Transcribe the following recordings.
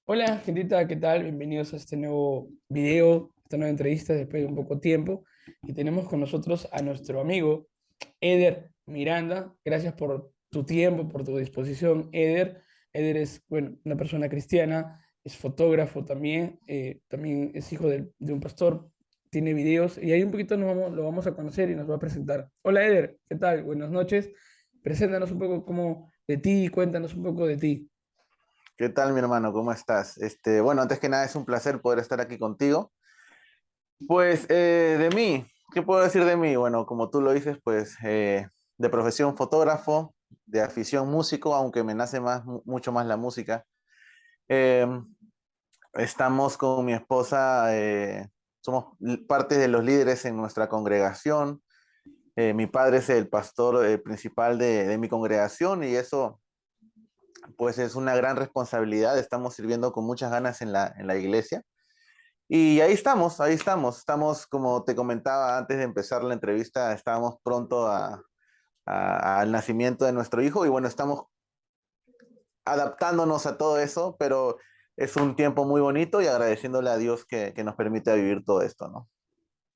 Hola, gentita, ¿qué tal? Bienvenidos a este nuevo video, esta nueva entrevista después de un poco tiempo. Y tenemos con nosotros a nuestro amigo Eder Miranda. Gracias por tu tiempo, por tu disposición, Eder. Eder es, bueno, una persona cristiana, es fotógrafo también, también es hijo de un pastor, tiene videos y ahí un poquito lo vamos a conocer y nos va a presentar. Hola, Eder, ¿qué tal? Buenas noches. Preséntanos un poco como de ti, cuéntanos un poco de ti. ¿Qué tal, mi hermano? ¿Cómo estás? Bueno, antes que nada es un placer poder estar aquí contigo. Pues de mí, ¿qué puedo decir de mí? Bueno, como tú lo dices, pues de profesión fotógrafo, de afición músico, aunque me nace mucho más la música. Eh, Estamos con mi esposa, somos parte de los líderes en nuestra congregación. Mi padre es el pastor principal de mi congregación y eso pues es una gran responsabilidad. Estamos sirviendo con muchas ganas en la iglesia. Y ahí estamos. Estamos, como te comentaba antes de empezar la entrevista, estábamos pronto al nacimiento de nuestro hijo y bueno, estamos adaptándonos a todo eso, pero es un tiempo muy bonito y agradeciéndole a Dios que nos permite vivir todo esto, ¿no?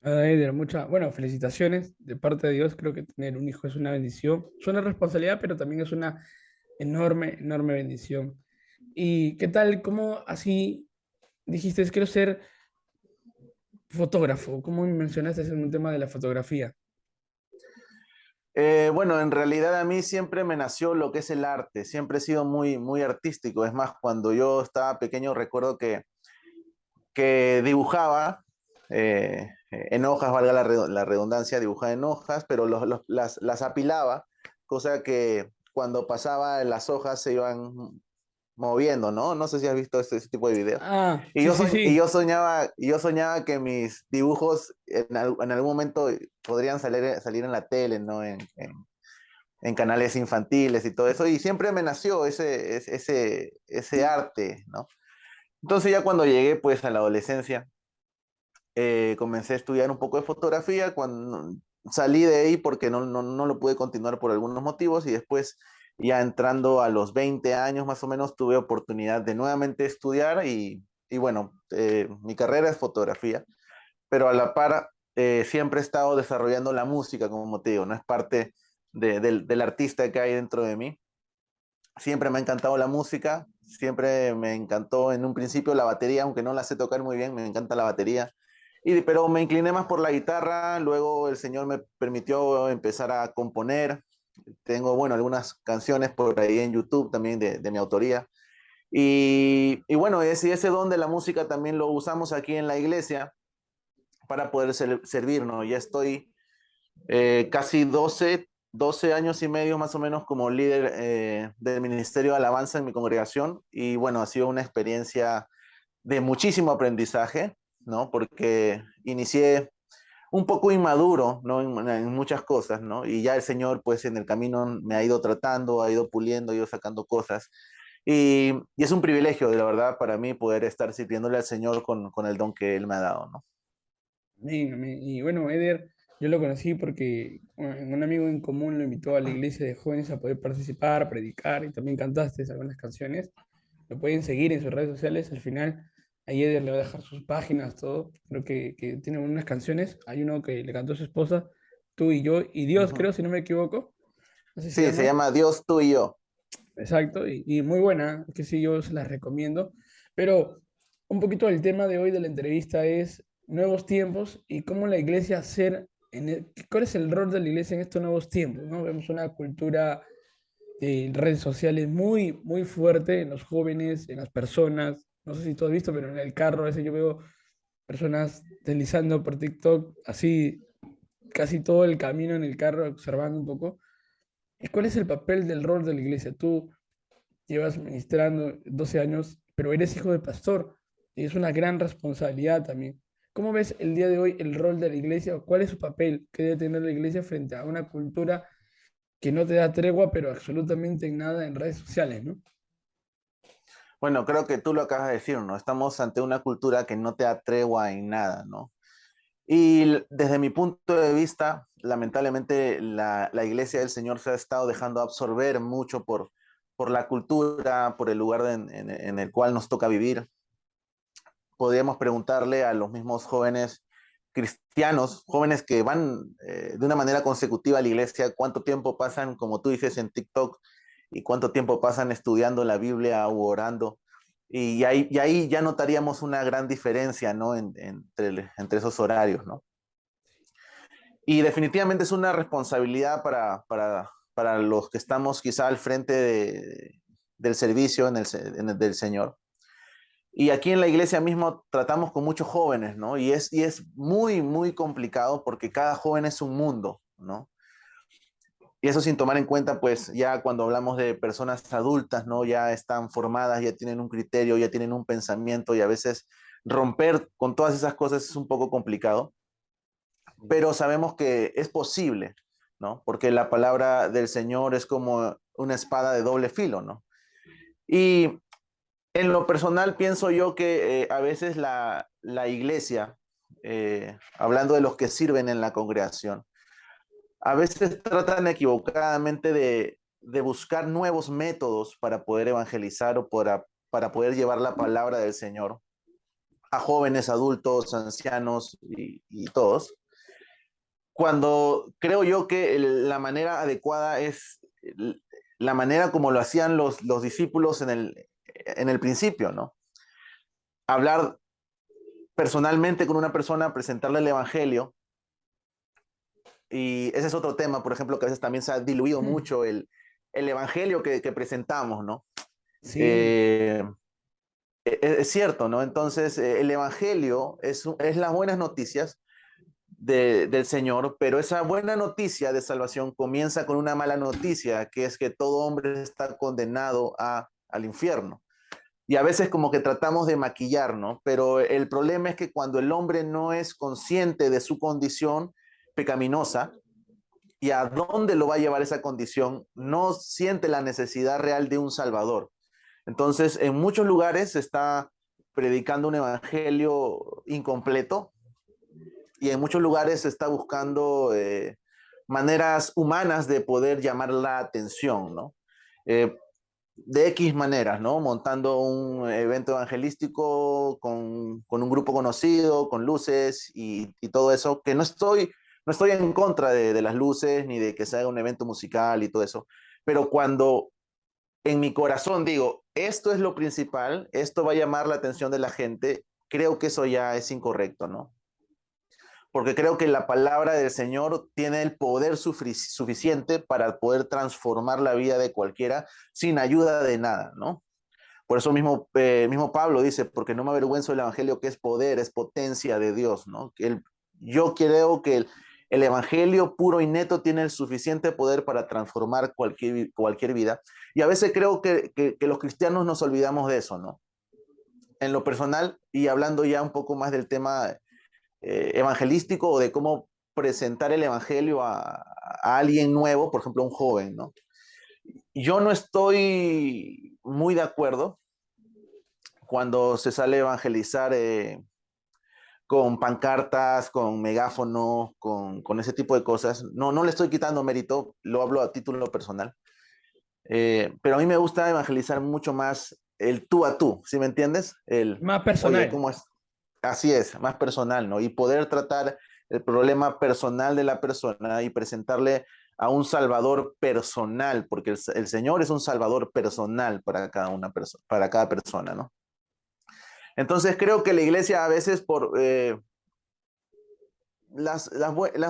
Eder, bueno, felicitaciones de parte de Dios. Creo que tener un hijo es una bendición. Es una responsabilidad, pero también es una enorme, enorme bendición. ¿Y qué tal? ¿Cómo así dijiste, quiero ser fotógrafo? ¿Cómo mencionaste en un tema de la fotografía? Bueno, en realidad a mí siempre me nació lo que es el arte, siempre he sido muy artístico. Es más, cuando yo estaba pequeño recuerdo que dibujaba en hojas, valga la redundancia, dibujaba en hojas, pero las apilaba, cosa que cuando pasaba las hojas se iban moviendo, ¿no? No sé si has visto ese tipo de videos. Ah, Y sí, yo, sí, sí. y yo soñaba que mis dibujos en algún momento podrían salir en la tele, ¿no? En canales infantiles y todo eso. Y siempre me nació ese arte, ¿no? Entonces ya cuando llegué pues a la adolescencia, comencé a estudiar un poco de fotografía, cuando salí de ahí porque no lo pude continuar por algunos motivos y después ya entrando a los 20 años más o menos tuve oportunidad de nuevamente estudiar y bueno, mi carrera es fotografía, pero a la par siempre he estado desarrollando la música como motivo, ¿no? Es parte del artista que hay dentro de mí. Siempre me ha encantado la música, siempre me encantó en un principio la batería, aunque no la sé tocar muy bien, me encanta la batería. Pero me incliné más por la guitarra, luego el Señor me permitió empezar a componer. Tengo, bueno, algunas canciones por ahí en YouTube también de mi autoría. Y bueno, ese don de la música también lo usamos aquí en la iglesia para poder servir, ¿no? Ya estoy casi 12 años y medio más o menos como líder del Ministerio de Alabanza en mi congregación y bueno, ha sido una experiencia de muchísimo aprendizaje, ¿no? Porque inicié un poco inmaduro, ¿no? En muchas cosas, ¿no? Y ya el Señor, pues en el camino me ha ido tratando, ha ido puliendo, ha ido sacando cosas. Y es un privilegio, de la verdad, para mí poder estar sirviéndole al Señor con el don que Él me ha dado, ¿no? Amén, amén. Y bueno, Eder, yo lo conocí porque un amigo en común lo invitó a la iglesia de jóvenes a poder participar, predicar y también cantaste algunas canciones. Lo pueden seguir en sus redes sociales. Al final, ahí Eder le va a dejar sus páginas, todo. Creo que tiene unas canciones. Hay uno que le cantó a su esposa, Tú y yo, y Dios, Ujú. creo, si no me equivoco. Así se Sí, se llama. llama Dios, tú y yo. Exacto, y muy buena, que sí, yo se las recomiendo. Pero un poquito el tema de hoy de la entrevista es nuevos tiempos y cómo la iglesia hacer, cuál es el rol de la iglesia en estos nuevos tiempos, ¿no? Vemos una cultura de redes sociales muy, muy fuerte en los jóvenes, en las personas. No sé si tú has visto, pero en el carro a veces yo veo personas deslizando por TikTok así casi todo el camino en el carro observando un poco. ¿Y cuál es el papel del rol de la iglesia? Tú llevas ministrando 12 años, pero eres hijo de pastor y es una gran responsabilidad también. ¿Cómo ves el día de hoy el rol de la iglesia o cuál es su papel que debe tener la iglesia frente a una cultura que no te da tregua, pero absolutamente en nada en redes sociales, ¿no? Bueno, creo que tú lo acabas de decir, ¿no? Estamos ante una cultura que no te da tregua en nada, ¿no? Y desde mi punto de vista, lamentablemente la iglesia del Señor se ha estado dejando absorber mucho por la cultura, por el lugar en el cual nos toca vivir. Podríamos preguntarle a los mismos jóvenes cristianos, jóvenes que van de una manera consecutiva a la iglesia, cuánto tiempo pasan, como tú dices, en TikTok y cuánto tiempo pasan estudiando la Biblia u orando. Y ahí ya notaríamos una gran diferencia, ¿no? Entre esos horarios, ¿no? Y definitivamente es una responsabilidad para los que estamos quizá al frente del servicio del Señor. Y aquí en la iglesia mismo tratamos con muchos jóvenes, ¿no? Y es muy, muy complicado porque cada joven es un mundo, ¿no? Y eso sin tomar en cuenta, pues ya cuando hablamos de personas adultas, ¿no? Ya están formadas, ya tienen un criterio, ya tienen un pensamiento y a veces romper con todas esas cosas es un poco complicado, pero sabemos que es posible, ¿no? Porque la palabra del Señor es como una espada de doble filo, ¿no? Y en lo personal pienso yo que a veces la iglesia, hablando de los que sirven en la congregación, a veces tratan equivocadamente de buscar nuevos métodos para poder evangelizar o para poder llevar la palabra del Señor a jóvenes, adultos, ancianos y todos, cuando creo yo que la manera adecuada es la manera como lo hacían los discípulos en el principio, ¿no? Hablar personalmente con una persona, presentarle el evangelio. Y ese es otro tema, por ejemplo, que a veces también se ha diluido Mm, mucho el evangelio que presentamos, ¿no? sí, Eh, es cierto, ¿no? Entonces, el evangelio es las buenas noticias del Señor, pero esa buena noticia de salvación comienza con una mala noticia, que es que todo hombre está condenado al infierno. Y a veces como que tratamos de maquillar, ¿no? Pero el problema es que cuando el hombre no es consciente de su condición pecaminosa y a dónde lo va a llevar esa condición, no siente la necesidad real de un Salvador. Entonces, en muchos lugares se está predicando un evangelio incompleto y en muchos lugares se está buscando maneras humanas de poder llamar la atención, ¿no? Eh, de X maneras, ¿no? Montando un evento evangelístico con un grupo conocido, con luces y todo eso, que no estoy en contra de las luces ni de que se haga un evento musical y todo eso, pero cuando en mi corazón digo, esto es lo principal, esto va a llamar la atención de la gente, creo que eso ya es incorrecto, ¿no? Porque creo que la palabra del Señor tiene el poder suficiente para poder transformar la vida de cualquiera sin ayuda de nada, ¿no? Por eso mismo Pablo dice, porque no me avergüenzo del Evangelio que es poder, es potencia de Dios, ¿no? Yo creo que el Evangelio puro y neto tiene el suficiente poder para transformar cualquier vida. Y a veces creo que los cristianos nos olvidamos de eso, ¿no? En lo personal, y hablando ya un poco más del tema evangelístico o de cómo presentar el Evangelio a alguien nuevo, por ejemplo, a un joven, ¿no? Yo no estoy muy de acuerdo cuando se sale a evangelizar con pancartas, con megáfono, con ese tipo de cosas. No, no le estoy quitando mérito, lo hablo a título personal. Pero a mí me gusta evangelizar mucho más el tú a tú, ¿sí me entiendes? más Oye, personal. ¿cómo es? Así es, más personal, ¿no? Y poder tratar el problema personal de la persona y presentarle a un salvador personal, porque el Señor es un salvador personal para cada persona, ¿no? Entonces creo que la iglesia a veces por las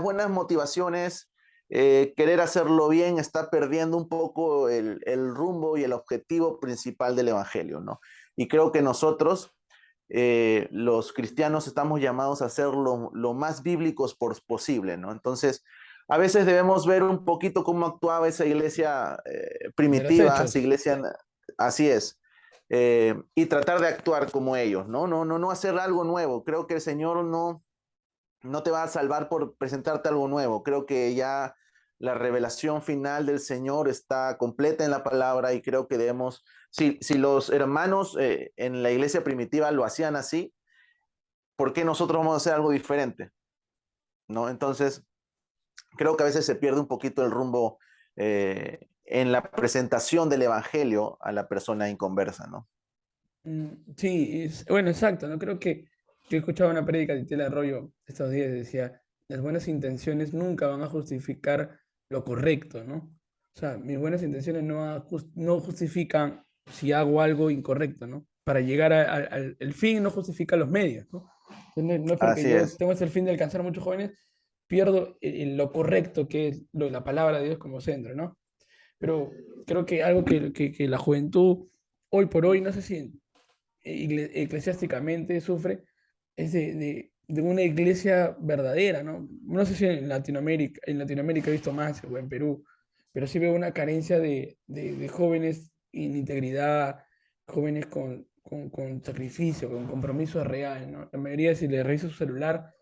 buenas motivaciones, querer hacerlo bien, está perdiendo un poco el rumbo y el objetivo principal del Evangelio, ¿no? Y creo que nosotros, los cristianos, estamos llamados a ser lo más bíblicos posible, ¿no? Entonces, a veces debemos ver un poquito cómo actuaba esa iglesia De los primitiva, esa hechos. iglesia, así es, y tratar de actuar como ellos, ¿no? No hacer algo nuevo. Creo que el Señor no te va a salvar por presentarte algo nuevo. Creo que ya la revelación final del Señor está completa en la palabra y creo que debemos, si los hermanos en la iglesia primitiva lo hacían así, ¿por qué nosotros vamos a hacer algo diferente? ¿No? Entonces, creo que a veces se pierde un poquito el rumbo en la presentación del evangelio a la persona inconversa, ¿no? Sí, bueno, exacto, ¿no? Creo que yo escuchaba una prédica de Tela Arroyo estos días, decía, las buenas intenciones nunca van a justificar lo correcto, ¿no? O sea, mis buenas intenciones no justifican si hago algo incorrecto, ¿no? Para llegar el fin no justifica los medios, ¿no? Entonces, no es porque Así yo es. tengo ese fin de alcanzar a muchos jóvenes, pierdo lo correcto que es la palabra de Dios como centro, ¿no? Pero creo que algo que la juventud hoy por hoy, no sé si eclesiásticamente sufre, es de una iglesia verdadera, ¿no? No sé si en Latinoamérica he visto más, o en Perú, pero sí veo una carencia de jóvenes en integridad, jóvenes con sacrificio, con compromiso real, ¿no? La mayoría, si le revisa su celular,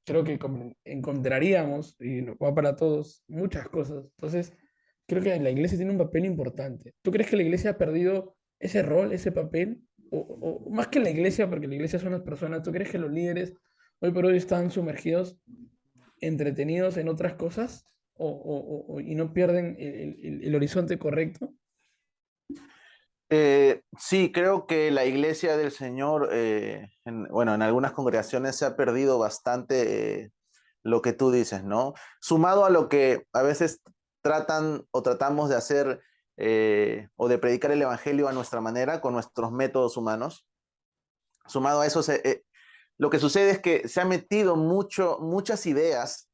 creo que encontraríamos, y va para todos, muchas cosas. Entonces, creo que la iglesia tiene un papel importante. ¿Tú crees que la iglesia ha perdido ese rol, ese papel? O más que la iglesia, porque la iglesia son las personas, ¿tú crees que los líderes hoy por hoy están sumergidos, entretenidos en otras cosas? Y no pierden el horizonte correcto? Sí, creo que la iglesia del Señor, bueno, en algunas congregaciones se ha perdido bastante lo que tú dices, ¿no? Sumado a lo que a veces tratan o tratamos de hacer o de predicar el evangelio a nuestra manera, con nuestros métodos humanos. Sumado a eso, lo que sucede es que se han metido muchas ideas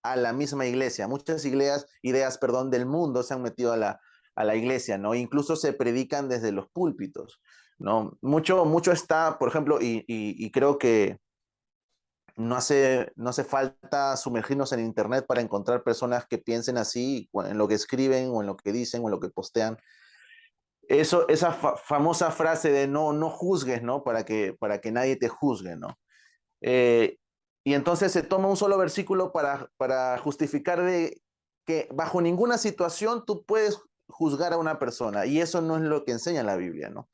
a la misma iglesia, muchas ideas, perdón, del mundo se han metido a la iglesia, ¿no? Incluso se predican desde los púlpitos, ¿no? Mucho está, por ejemplo, y creo que no hace falta sumergirnos en internet para encontrar personas que piensen así en lo que escriben o en lo que dicen o en lo que postean. Esa famosa frase de no juzgues, ¿no? Para que nadie te juzgue, ¿no? Eh, y entonces se toma un solo versículo para justificar de que bajo ninguna situación tú puedes juzgar a una persona. Y eso no es lo que enseña la Biblia, ¿no?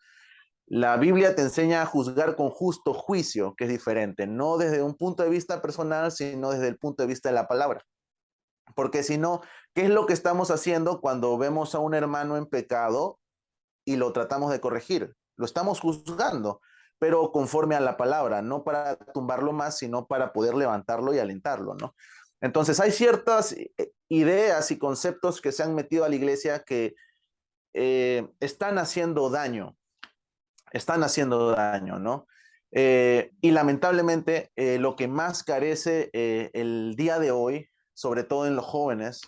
La Biblia te enseña a juzgar con justo juicio, que es diferente, no desde un punto de vista personal, sino desde el punto de vista de la palabra. Porque si no, ¿qué es lo que estamos haciendo cuando vemos a un hermano en pecado y lo tratamos de corregir? Lo estamos juzgando, pero conforme a la palabra, no para tumbarlo más, sino para poder levantarlo y alentarlo, ¿no? Entonces, hay ciertas ideas y conceptos que se han metido a la iglesia que están haciendo daño, ¿no? Y lamentablemente lo que más carece el día de hoy, sobre todo en los jóvenes,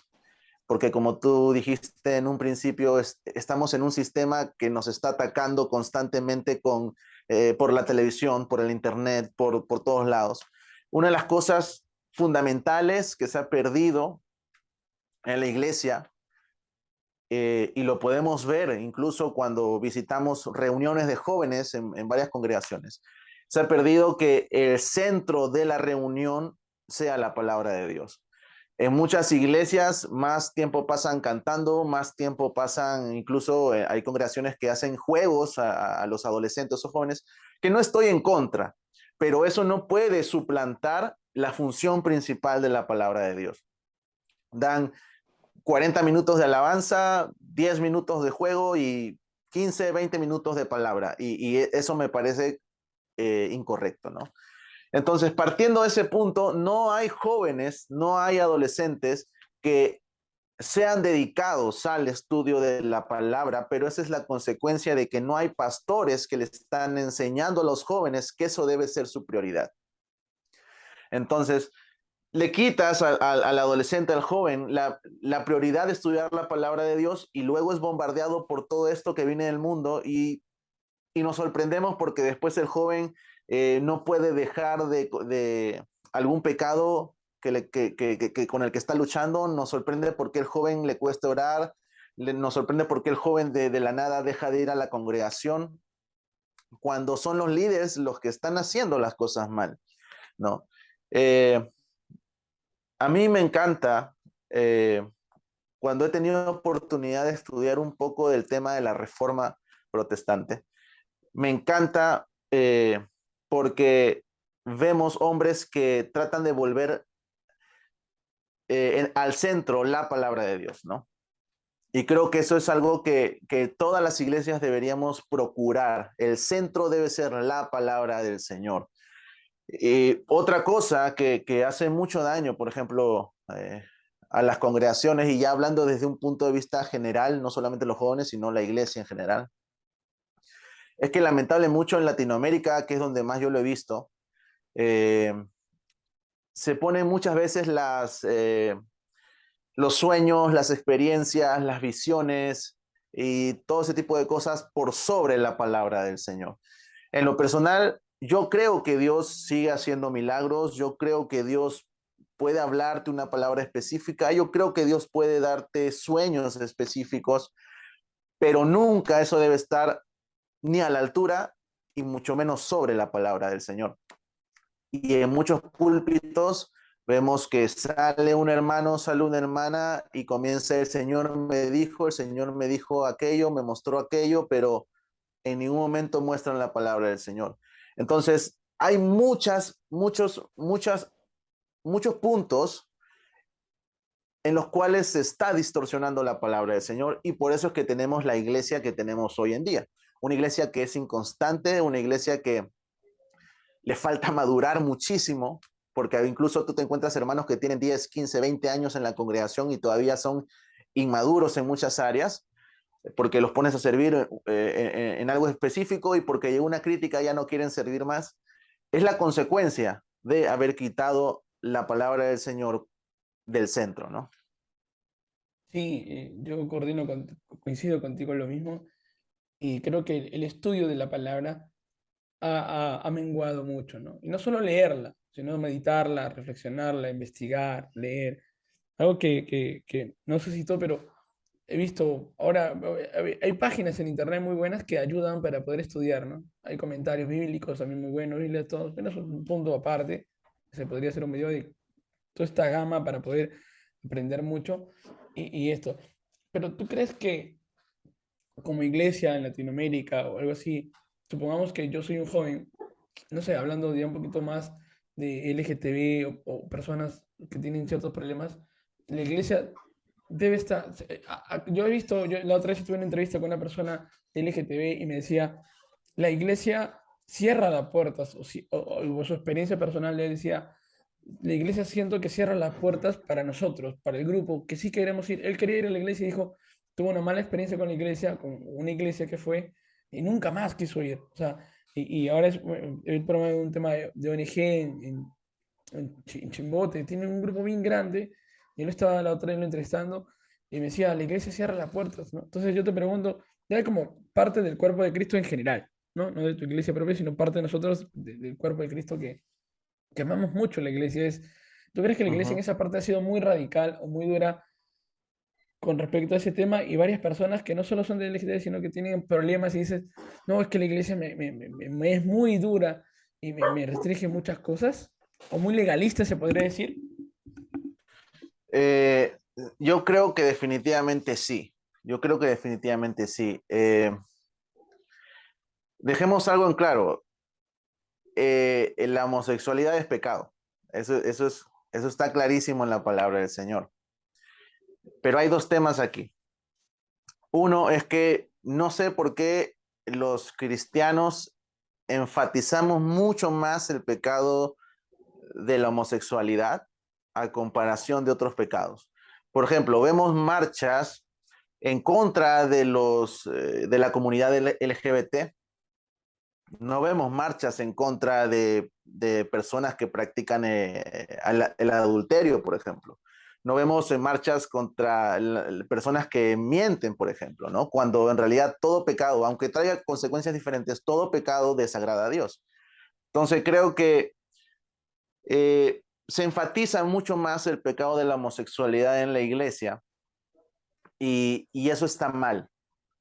porque como tú dijiste en un principio, estamos en un sistema que nos está atacando constantemente por la televisión, por el internet, por todos lados. Una de las cosas fundamentales que se ha perdido en la iglesia, y lo podemos ver incluso cuando visitamos reuniones de jóvenes en varias congregaciones, se ha perdido que el centro de la reunión sea la palabra de Dios. En muchas iglesias más tiempo pasan cantando, más tiempo pasan, incluso hay congregaciones que hacen juegos a los adolescentes o jóvenes, que no estoy en contra, pero eso no puede suplantar la función principal de la palabra de Dios. Dan 40 minutos de alabanza, 10 minutos de juego y 15, 20 minutos de palabra, y eso me parece incorrecto, ¿no? Entonces, partiendo de ese punto, no hay jóvenes, no hay adolescentes que sean dedicados al estudio de la palabra, pero esa es la consecuencia de que no hay pastores que le están enseñando a los jóvenes que eso debe ser su prioridad. Entonces, le quitas al adolescente, al joven, la prioridad de estudiar la palabra de Dios y luego es bombardeado por todo esto que viene del mundo y nos sorprendemos porque después el joven no puede dejar de algún pecado con el que está luchando. Nos sorprende porque el joven le cuesta orar, nos sorprende porque el joven de la nada deja de ir a la congregación cuando son los líderes los que están haciendo las cosas mal, ¿no? Eh, a mí me encanta cuando he tenido oportunidad de estudiar un poco del tema de la reforma protestante. Me encanta porque vemos hombres que tratan de volver al centro la palabra de Dios, ¿no? Y creo que eso es algo que todas las iglesias deberíamos procurar. El centro debe ser la palabra del Señor. Otra cosa que hace mucho daño, por ejemplo, a las congregaciones, y ya hablando desde un punto de vista general, no solamente los jóvenes, sino la iglesia en general, es que lamentable mucho en Latinoamérica, que es donde más yo lo he visto, eh, se ponen muchas veces los sueños, las experiencias, las visiones y todo ese tipo de cosas por sobre la palabra del Señor. En lo personal, yo creo que Dios sigue haciendo milagros, yo creo que Dios puede hablarte una palabra específica, yo creo que Dios puede darte sueños específicos, pero nunca eso debe estar ni a la altura y mucho menos sobre la palabra del Señor. Y en muchos púlpitos vemos que sale un hermano, sale una hermana y comienza el Señor me dijo aquello, me mostró aquello, pero en ningún momento muestran la palabra del Señor. Entonces, hay muchos puntos en los cuales se está distorsionando la palabra del Señor y por eso es que tenemos la iglesia que tenemos hoy en día. Una iglesia que es inconstante, una iglesia que le falta madurar muchísimo, porque incluso tú te encuentras hermanos que tienen 10, 15, 20 años en la congregación y todavía son inmaduros en muchas áreas, porque los pones a servir en algo específico y porque llegó una crítica ya no quieren servir más. Es la consecuencia de haber quitado la palabra del Señor del centro, ¿no? Sí, yo coincido contigo en lo mismo y creo que el estudio de la palabra ha menguado mucho, ¿no? Y no solo leerla, sino meditarla, reflexionarla, investigar, leer. Algo que no sé si todo, pero he visto, ahora hay páginas en internet muy buenas que ayudan para poder estudiar, ¿no? Hay comentarios bíblicos también muy buenos, Biblia, todos, pero eso es un punto aparte. Se podría hacer un video de toda esta gama para poder aprender mucho y esto. Pero ¿tú crees que como iglesia en Latinoamérica o algo así, supongamos que yo soy un joven, no sé, hablando ya un poquito más de LGTB o personas que tienen ciertos problemas, la iglesia debe estar, yo he visto, yo la otra vez tuve una entrevista con una persona de LGTB y me decía, la iglesia cierra las puertas, o su experiencia personal le decía, la iglesia siento que cierra las puertas para nosotros, para el grupo, que sí queremos ir. Él quería ir a la iglesia y dijo, tuvo una mala experiencia con la iglesia, con una iglesia que fue, y nunca más quiso ir. O sea, y ahora es, él promueve un tema de ONG en Chimbote, tiene un grupo bien grande, y él estaba la otra vez lo entrevistando, y me decía, la iglesia cierra las puertas, ¿no? Entonces yo te pregunto, ya como parte del cuerpo de Cristo en general, ¿no? No de tu iglesia propia, sino parte de nosotros, del cuerpo de Cristo que amamos mucho la iglesia, ¿tú crees que la Uh iglesia en -huh. esa parte ha sido muy radical o muy dura con respecto a ese tema y varias personas que no solo son de LGTB, sino que tienen problemas y dices, no, es que la iglesia me es muy dura y me restringe muchas cosas, o muy legalista se podría decir? Eh, yo creo que definitivamente sí. Yo creo que definitivamente sí. Dejemos algo en claro. La homosexualidad es pecado. Eso está clarísimo en la palabra del Señor. Pero hay dos temas aquí. Uno es que no sé por qué los cristianos enfatizamos mucho más el pecado de la homosexualidad a comparación de otros pecados. Por ejemplo, vemos marchas en contra de la comunidad LGBT. No vemos marchas en contra de personas que practican el adulterio, por ejemplo. No vemos marchas contra personas que mienten, por ejemplo, ¿no? Cuando en realidad todo pecado, aunque traiga consecuencias diferentes, todo pecado desagrada a Dios. Entonces creo que se enfatiza mucho más el pecado de la homosexualidad en la iglesia y eso está mal.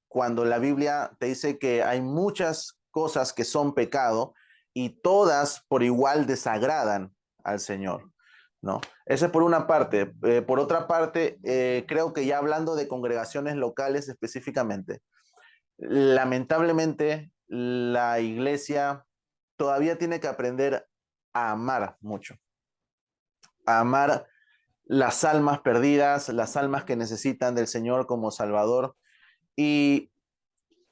Cuando la Biblia te dice que hay muchas cosas que son pecado y todas por igual desagradan al Señor, ¿no? Ese es por una parte. Por otra parte, creo que ya hablando de congregaciones locales específicamente, lamentablemente la iglesia todavía tiene que aprender a amar mucho, a amar las almas perdidas, las almas que necesitan del Señor como Salvador. Y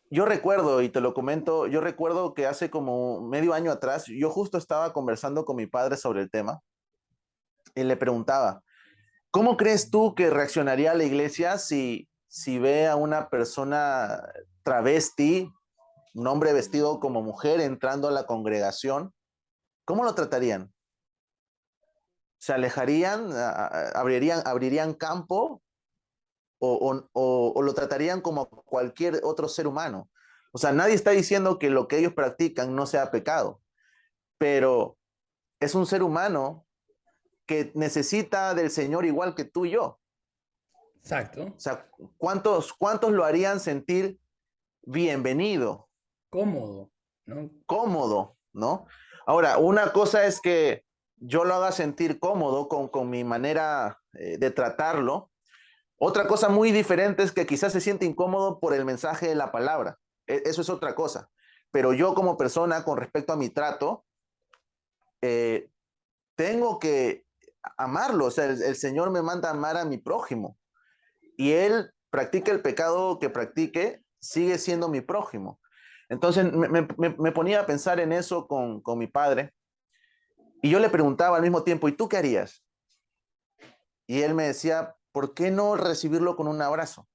yo recuerdo, y te lo comento, yo recuerdo que hace como medio año atrás, yo justo estaba conversando con mi padre sobre el tema y le preguntaba, ¿cómo crees tú que reaccionaría la iglesia si ve a una persona travesti, un hombre vestido como mujer entrando a la congregación? ¿Cómo lo tratarían? ¿Se alejarían? ¿Abrirían campo? ¿O lo tratarían como cualquier otro ser humano? O sea, nadie está diciendo que lo que ellos practican no sea pecado, pero es un ser humano que necesita del Señor igual que tú y yo. Exacto. O sea, ¿cuántos lo harían sentir bienvenido, Cómodo, ¿no? cómodo, ¿no? Ahora, una cosa es que yo lo haga sentir cómodo con mi manera de tratarlo. Otra cosa muy diferente es que quizás se siente incómodo por el mensaje de la palabra. Eso es otra cosa. Pero yo como persona, con respecto a mi trato, eh, tengo que amarlo. O sea, el Señor me manda a amar a mi prójimo. Y Él practique el pecado que practique, sigue siendo mi prójimo. Entonces me ponía a pensar en eso con mi padre. Y yo le preguntaba al mismo tiempo, ¿y tú qué harías? Y él me decía, ¿por qué no recibirlo con un abrazo?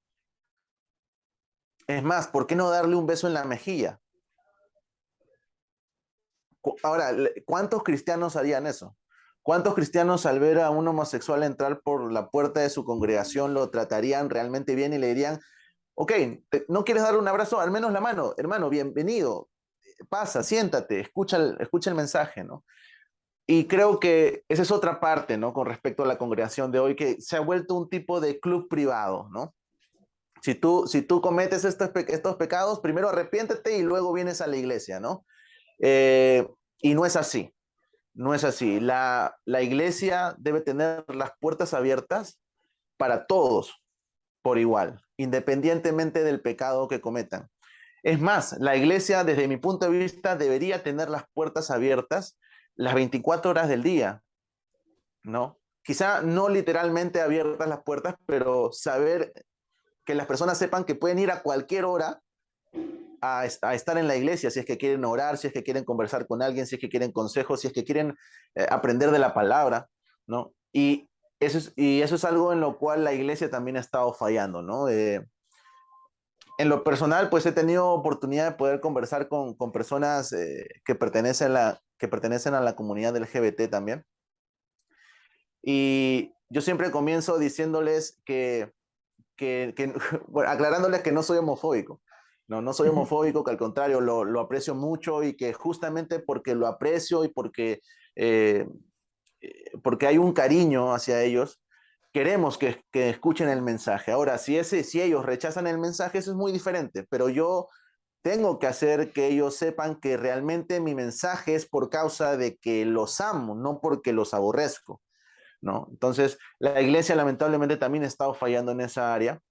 Es más, ¿por qué no darle un beso en la mejilla? Ahora, ¿cuántos cristianos harían eso? ¿Cuántos cristianos al ver a un homosexual entrar por la puerta de su congregación lo tratarían realmente bien y le dirían, ok, ¿no quieres darle un abrazo? Al menos la mano, hermano, bienvenido, pasa, siéntate, escucha el mensaje, ¿no? Y creo que esa es otra parte, ¿no? Con respecto a la congregación de hoy, que se ha vuelto un tipo de club privado, ¿no? Si tú cometes estos pecados, primero arrepiéntete y luego vienes a la iglesia, ¿no? Eh, y no es así, no es así. La iglesia debe tener las puertas abiertas para todos por igual, independientemente del pecado que cometan. Es más, la iglesia, desde mi punto de vista, debería tener las puertas abiertas las 24 horas del día, ¿no? Quizá no literalmente abiertas las puertas, pero saber que las personas sepan que pueden ir a cualquier hora a estar en la iglesia, si es que quieren orar, si es que quieren conversar con alguien, si es que quieren consejos, si es que quieren aprender de la palabra, ¿no? Y eso es algo en lo cual la iglesia también ha estado fallando, ¿no? En lo personal, pues he tenido oportunidad de poder conversar con personas que pertenecen a la comunidad del LGBT también. Y yo siempre comienzo diciéndoles bueno, aclarándoles que no soy homofóbico. No, no soy homofóbico, que al contrario lo aprecio mucho y que justamente porque lo aprecio y eh, porque hay un cariño hacia ellos, queremos que escuchen el mensaje. Ahora, si ellos rechazan el mensaje, eso es muy diferente, pero yo tengo que hacer que ellos sepan que realmente mi mensaje es por causa de que los amo, no porque los aborrezco, ¿no? Entonces, la iglesia lamentablemente también ha estado fallando en esa área,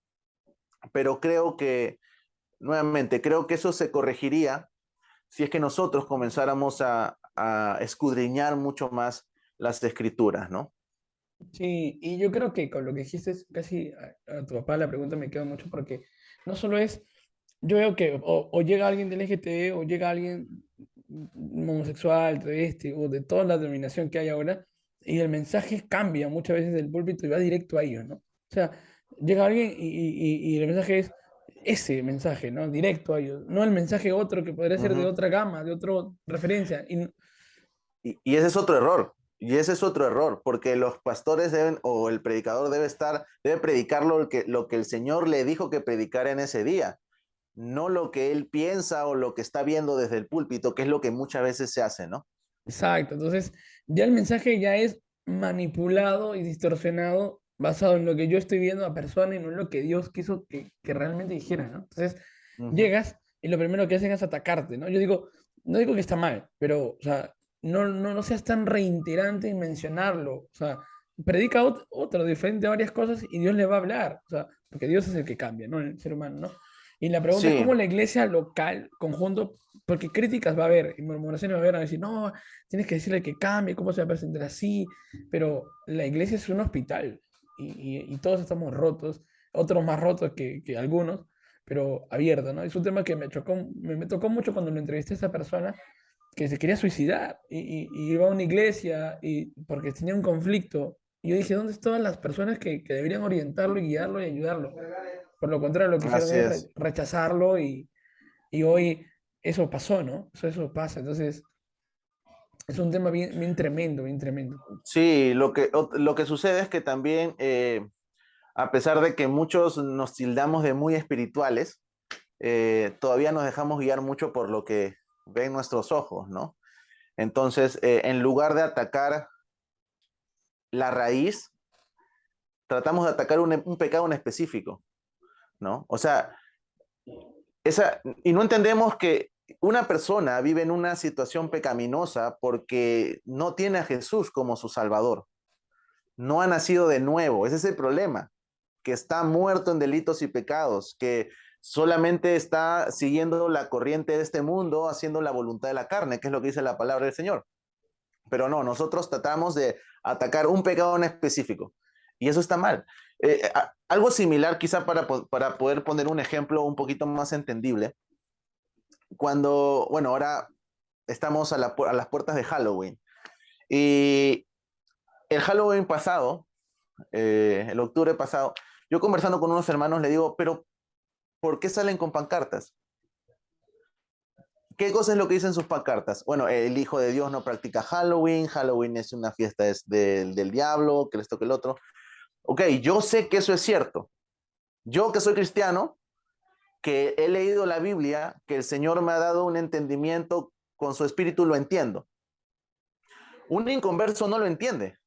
pero nuevamente, creo que eso se corregiría si es que nosotros comenzáramos a escudriñar mucho más las escrituras, ¿no? Sí, y yo creo que con lo que dijiste, casi a tu papá la pregunta me quedó mucho porque no solo es, yo veo que o llega alguien del LGTB o llega alguien homosexual, travesti o de toda la denominación que hay ahora y el mensaje cambia muchas veces del púlpito y va directo a ellos, ¿no? O sea, llega alguien y el mensaje es ese mensaje, ¿no? Directo a ellos, no el mensaje otro que podría ser de Ujú. otra gama, de otra referencia. Y ese es otro error. Y ese es otro error, porque los pastores deben, o el predicador debe predicar lo que el Señor le dijo que predicara en ese día, no lo que él piensa o lo que está viendo desde el púlpito, que es lo que muchas veces se hace, ¿no? Exacto, entonces ya el mensaje ya es manipulado y distorsionado basado en lo que yo estoy viendo a persona y no en lo que Dios quiso que realmente dijera, ¿no? Entonces Ujú. llegas y lo primero que hacen es atacarte, ¿no? Yo digo, no digo que está mal, pero, o sea, no seas tan reiterante en mencionarlo, o sea, predica otro diferente a varias cosas y Dios le va a hablar, o sea, porque Dios es el que cambia, ¿no? El ser humano, ¿no? Y la pregunta es Sí, cómo la iglesia local, conjunto, porque críticas va a haber, y murmuraciones va a haber, van a decir, no, tienes que decirle que cambie, cómo se va a presentar así, pero la iglesia es un hospital y todos estamos rotos, otros más rotos que algunos, pero abierto, ¿no? Es un tema que me tocó mucho cuando lo entrevisté a esa persona que se quería suicidar y iba a una iglesia y porque tenía un conflicto. Y yo dije, ¿dónde estaban las personas que deberían orientarlo y guiarlo y ayudarlo? Por lo contrario, lo que hicieron Así es es. rechazarlo y hoy eso pasó, ¿no? Eso pasa. Entonces, es un tema bien, bien tremendo, bien tremendo. Sí, lo que sucede es que también, a pesar de que muchos nos tildamos de muy espirituales, todavía nos dejamos guiar mucho por lo que ven nuestros ojos, ¿no? Entonces, en lugar de atacar la raíz, tratamos de atacar un pecado en específico, ¿no? O sea, y no entendemos que una persona vive en una situación pecaminosa porque no tiene a Jesús como su Salvador, no ha nacido de nuevo, ese es el problema, que está muerto en delitos y pecados, que solamente está siguiendo la corriente de este mundo, haciendo la voluntad de la carne, que es lo que dice la palabra del Señor. Pero no, nosotros tratamos de atacar un pecado en específico. Y eso está mal. Algo similar, quizá para poder poner un ejemplo un poquito más entendible, cuando, bueno, ahora estamos a las puertas de Halloween. Y el Halloween pasado, el octubre pasado, yo conversando con unos hermanos le digo, pero ¿por qué salen con pancartas? ¿Qué cosa es lo que dicen sus pancartas? Bueno, el Hijo de Dios no practica Halloween, Halloween es una fiesta del diablo, que esto, que el otro. Ok, yo sé que eso es cierto. Yo que soy cristiano, que he leído la Biblia, que el Señor me ha dado un entendimiento con su espíritu, lo entiendo. Un inconverso no lo entiende,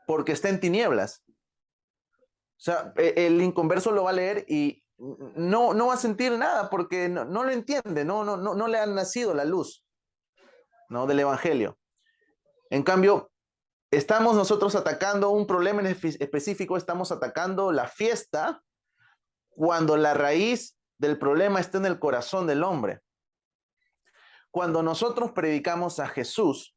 porque está en tinieblas. O sea, el inconverso lo va a leer y no va a sentir nada porque no lo entiende, no le ha nacido la luz, ¿no? Del Evangelio. En cambio, estamos nosotros atacando un problema en específico, estamos atacando la fiesta cuando la raíz del problema está en el corazón del hombre. Cuando nosotros predicamos a Jesús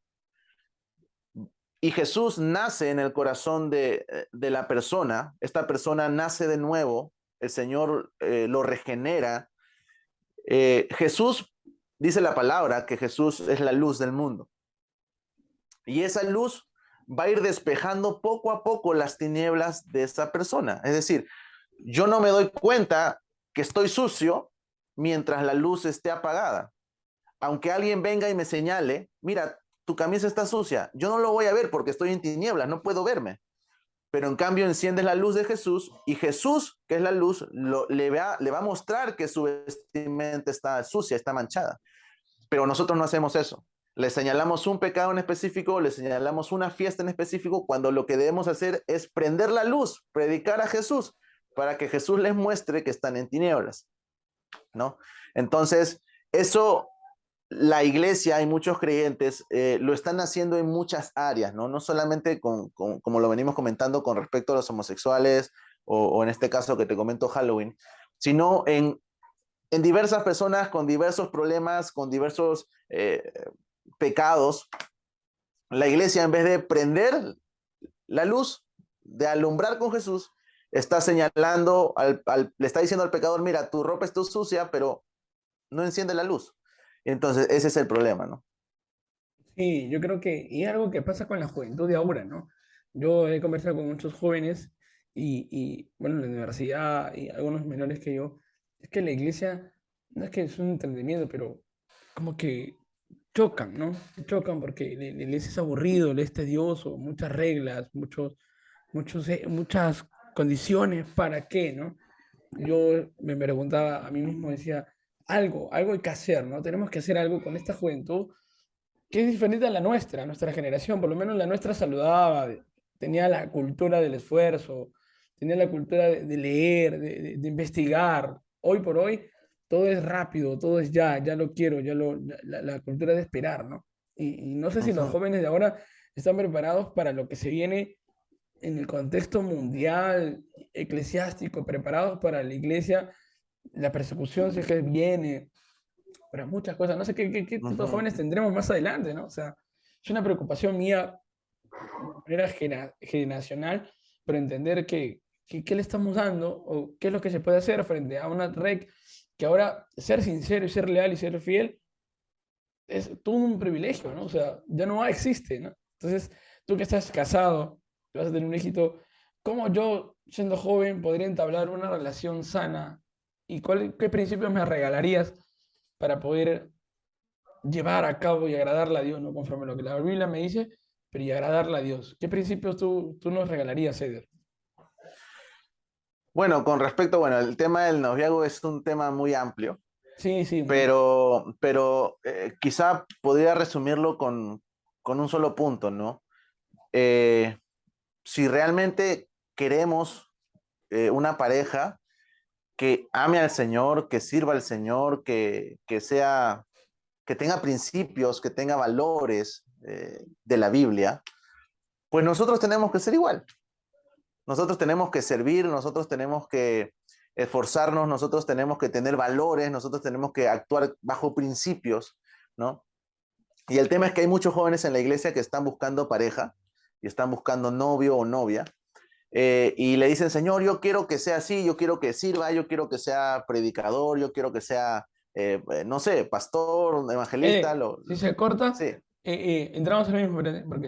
y Jesús nace en el corazón de la persona, esta persona nace de nuevo, el Señor lo regenera. Jesús, dice la palabra, que Jesús es la luz del mundo. Y esa luz va a ir despejando poco a poco las tinieblas de esa persona. Es decir, yo no me doy cuenta que estoy sucio mientras la luz esté apagada. Aunque alguien venga y me señale, mira, tu camisa está sucia, yo no lo voy a ver porque estoy en tinieblas, no puedo verme. Pero en cambio enciendes la luz de Jesús y Jesús, que es la luz, le va a mostrar que su vestimenta está sucia, está manchada. Pero nosotros no hacemos eso. Le señalamos un pecado en específico, le señalamos una fiesta en específico, cuando lo que debemos hacer es prender la luz, predicar a Jesús, para que Jesús les muestre que están en tinieblas, ¿no? Entonces, eso la iglesia y muchos creyentes lo están haciendo en muchas áreas, ¿no? No solamente como lo venimos comentando con respecto a los homosexuales o en este caso que te comento Halloween, sino en diversas personas con diversos problemas, con diversos pecados. La iglesia, en vez de prender la luz, de alumbrar con Jesús, está señalando, le está diciendo al pecador, mira, tu ropa está sucia, pero no enciende la luz. Entonces, ese es el problema, ¿no? Sí, yo creo que, y es algo que pasa con la juventud de ahora, ¿no? Yo he conversado con muchos jóvenes bueno, en la universidad y algunos menores que yo, es que la iglesia, no es que es un entretenimiento, pero como que chocan, ¿no? Chocan porque les es aburrido, les es tedioso, muchas reglas, muchas condiciones, ¿para qué, no? Yo me preguntaba a mí mismo, decía, algo hay que hacer, ¿no? Tenemos que hacer algo con esta juventud que es diferente a la nuestra generación, por lo menos la nuestra saludaba, tenía la cultura del esfuerzo, tenía la cultura de leer, de investigar. Hoy por hoy todo es rápido, todo es ya lo quiero, la cultura de esperar, ¿no? Y no sé si los Ujú. jóvenes de ahora están preparados para lo que se viene en el contexto mundial, eclesiástico, preparados para la iglesia, la persecución si es que viene, para muchas cosas. No sé qué tipo de Ujú. jóvenes tendremos más adelante, ¿no? O sea, es una preocupación mía de manera generacional, pero entender qué le estamos dando o qué es lo que se puede hacer frente a una red que ahora ser sincero y ser leal y ser fiel es todo un privilegio, ¿no? O sea, ya no existe, ¿no? Entonces, tú que estás casado, que vas a tener un hijito, ¿cómo yo, siendo joven, podría entablar una relación sana? ¿Y qué principios me regalarías para poder llevar a cabo y agradarle a Dios, no conforme a lo que la Biblia me dice, pero y agradarle a Dios? ¿Qué principios tú nos regalarías, Eder? Bueno, con respecto, bueno, el tema del noviazgo es un tema muy amplio, Sí, sí, mucho. pero quizá podría resumirlo con un solo punto, ¿no? Eh, si realmente queremos una pareja que ame al Señor, que sirva al Señor, que sea, que tenga principios, que tenga valores de la Biblia, pues nosotros tenemos que ser igual. Nosotros tenemos que servir, nosotros tenemos que esforzarnos, nosotros tenemos que tener valores, nosotros tenemos que actuar bajo principios, ¿no? Y el tema es que hay muchos jóvenes en la iglesia que están buscando pareja y están buscando novio o novia, y le dicen, Señor, yo quiero que sea así, yo quiero que sirva, yo quiero que sea predicador, yo quiero que sea, no sé, pastor, evangelista, Si se corta, sí. entramos en el mismo, porque